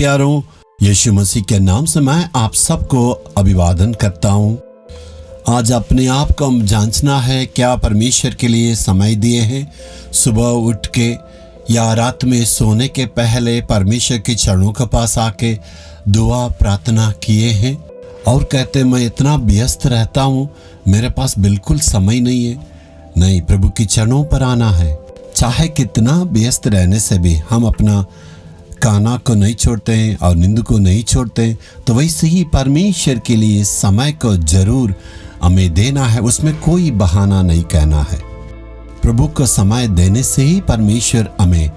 प्यारों, यीशु मसीह के नाम से मैं आप सबको अभिवादन करता हूँ। आज अपने आप को हम जांचना है, क्या परमेश्वर के लिए समय दिए हैं। सुबह उठ के या रात में सोने के पहले परमेश्वर के चरणों के पास आके दुआ प्रार्थना किए हैं और कहते मैं इतना व्यस्त रहता हूँ, मेरे पास बिल्कुल समय नहीं है। नहीं, प्रभु के चरणों पर आना है। चाहे कितना व्यस्त रहने से भी हम अपना खाना को नहीं छोड़ते हैं और नींद को नहीं छोड़ते हैं, तो वैसे ही परमेश्वर के लिए समय को जरूर हमें देना है। उसमें कोई बहाना नहीं कहना है। प्रभु को समय देने से ही परमेश्वर हमें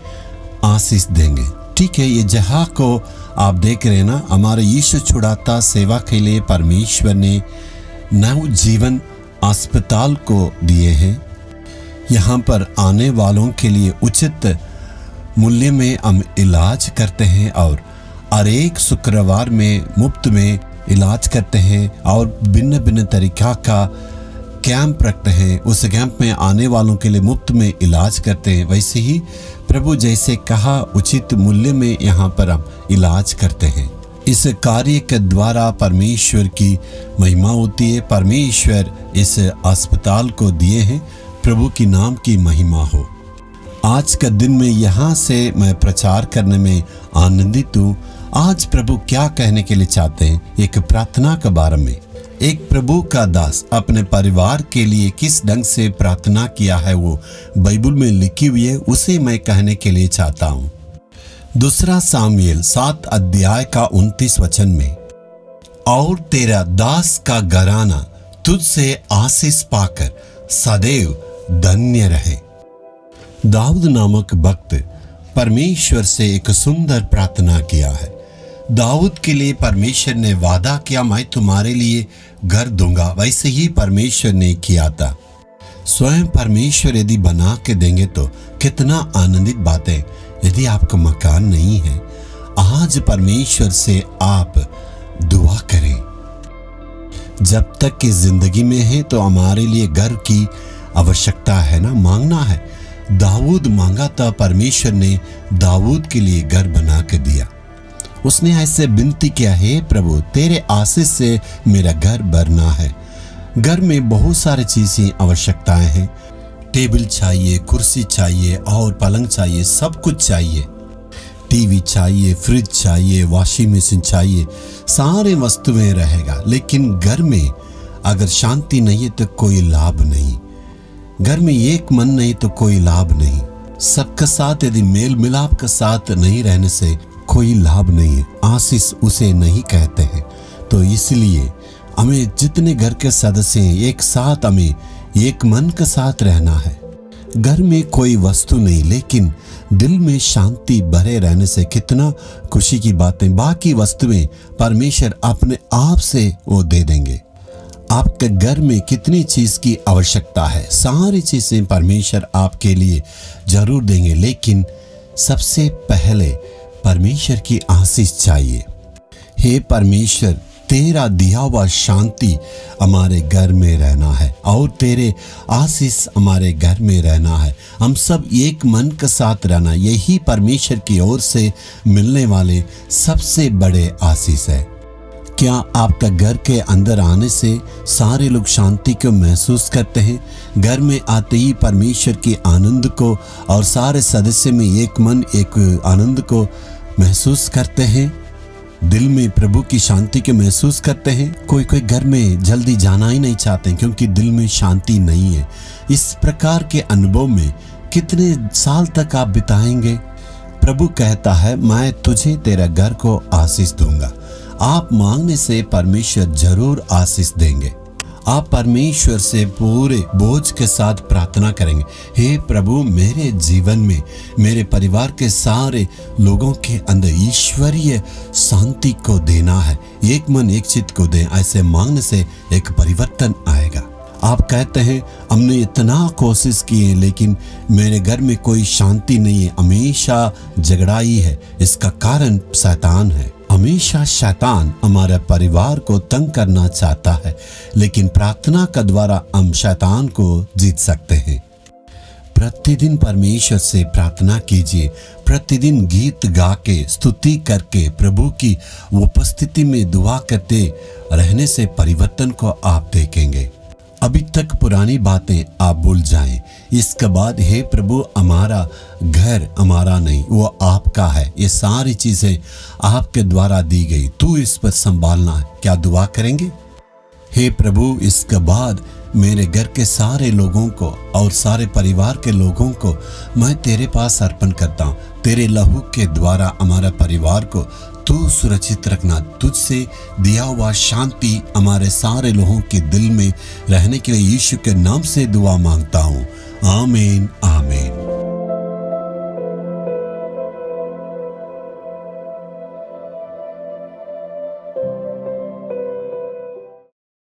आशीष देंगे। ठीक है, ये जहाँ को आप देख रहे हैं ना, हमारे यीशु छुड़ाता सेवा के लिए परमेश्वर ने नव जीवन अस्पताल को दिए हैं। यहाँ पर आने वालों के लिए उचित मूल्य में हम इलाज करते हैं और हर एक शुक्रवार में मुफ्त में इलाज करते हैं और भिन्न भिन्न तरीका का कैंप रखते हैं। उस कैंप में आने वालों के लिए मुफ्त में इलाज करते हैं। वैसे ही प्रभु जैसे कहा उचित मूल्य में यहाँ पर हम इलाज करते हैं। इस कार्य के द्वारा परमेश्वर की महिमा होती है। परमेश्वर इस अस्पताल को दिए हैं, प्रभु की नाम की महिमा हो। आज का दिन में यहाँ से मैं प्रचार करने में आनंदित हूँ। आज प्रभु क्या कहने के लिए चाहते हैं, एक प्रार्थना के बारे में। एक प्रभु का दास अपने परिवार के लिए किस ढंग से प्रार्थना किया है वो बाइबल में लिखी हुई है, उसे मैं कहने के लिए चाहता हूँ। दूसरा सामुएल 7 अध्याय का 29 वचन में, और तेरा दास का घराना तुझसे आशीष पाकर सदैव धन्य रहे। दाऊद नामक भक्त परमेश्वर से एक सुंदर प्रार्थना किया है। दाऊद के लिए परमेश्वर ने वादा किया, मैं तुम्हारे लिए घर दूंगा। वैसे ही परमेश्वर ने किया था। स्वयं परमेश्वर यदि बना के देंगे तो कितना आनंदित बात है। यदि आपका मकान नहीं है, आज परमेश्वर से आप दुआ करें। जब तक कि जिंदगी में है तो हमारे लिए घर की आवश्यकता है ना, मांगना है। दाऊद मांगा था, परमेश्वर ने दाऊद के लिए घर बना के दिया। उसने ऐसे विनती किया, हे प्रभु तेरे आशीष से मेरा घर भरना है। घर में बहुत सारी चीजें आवश्यकताएं हैं। टेबल चाहिए, कुर्सी चाहिए और पलंग चाहिए, सब कुछ चाहिए। टीवी चाहिए, फ्रिज चाहिए, वॉशिंग मशीन चाहिए, सारे वस्तुएं रहेगा। लेकिन घर में अगर शांति नहीं है तो कोई लाभ नहीं। घर में एक मन नहीं तो कोई लाभ नहीं। सबके साथ यदि मेल मिलाप के साथ नहीं रहने से कोई लाभ नहीं है। आशीष उसे नहीं कहते हैं। तो इसलिए हमें जितने घर के सदस्य हैं, एक साथ हमें एक मन के साथ रहना है। घर में कोई वस्तु नहीं, लेकिन दिल में शांति भरे रहने से कितना खुशी की बातें। बाकी वस्तुएं परमेश्वर अपने आप से वो दे देंगे। आपके घर में कितनी चीज की आवश्यकता है, सारी चीजें परमेश्वर आपके लिए जरूर देंगे। लेकिन सबसे पहले परमेश्वर की आशीष चाहिए। हे परमेश्वर, तेरा दिया हुआ शांति हमारे घर में रहना है और तेरे आशीष हमारे घर में रहना है। हम सब एक मन के साथ रहना, यही परमेश्वर की ओर से मिलने वाले सबसे बड़े आशीष है। क्या आपका घर के अंदर आने से सारे लोग शांति को महसूस करते हैं? घर में आते ही परमेश्वर के आनंद को और सारे सदस्य में एक मन एक आनंद को महसूस करते हैं? दिल में प्रभु की शांति को महसूस करते हैं? कोई कोई घर में जल्दी जाना ही नहीं चाहते क्योंकि दिल में शांति नहीं है। इस प्रकार के अनुभव में कितने साल तक आप बिताएंगे? प्रभु कहता है, मैं तुझे तेरा घर को आशीष दूंगा। आप मांगने से परमेश्वर जरूर आशीष देंगे। आप परमेश्वर से पूरे बोझ के साथ प्रार्थना करेंगे, हे प्रभु मेरे जीवन में मेरे परिवार के सारे लोगों के अंदर ईश्वरीय शांति को देना है, एक मन एक चित्त को दें। ऐसे मांगने से एक परिवर्तन आएगा। आप कहते हैं हमने इतना कोशिश की है लेकिन मेरे घर में कोई शांति नहीं है, हमेशा झगड़ा ही है। इसका कारण शैतान है। हमेशा शैतान हमारे परिवार को तंग करना चाहता है, लेकिन प्रार्थना के द्वारा हम शैतान को जीत सकते हैं। प्रतिदिन परमेश्वर से प्रार्थना कीजिए। प्रतिदिन गीत गा के, स्तुति करके, प्रभु की उपस्थिति में दुआ करते रहने से परिवर्तन को आप देखेंगे। अभी तक पुरानी बातें आप भूल जाएं। इसके बाद हे प्रभु, हमारा घर हमारा नहीं, वो आपका है। ये सारी चीजें आपके द्वारा दी गई, तू इस पर संभालना है। क्या दुआ करेंगे? हे प्रभु, इसके बाद मेरे घर के सारे लोगों को और सारे परिवार के लोगों को मैं तेरे पास अर्पण करता हूँ। तेरे लहू के द्वारा हमारे परिवार को तू सुरक्षित रखना। तुझसे दिया हुआ शांति हमारे सारे लोगों के दिल में रहने के लिए यीशु के नाम से दुआ मांगता हूँ। आमीन, आमीन।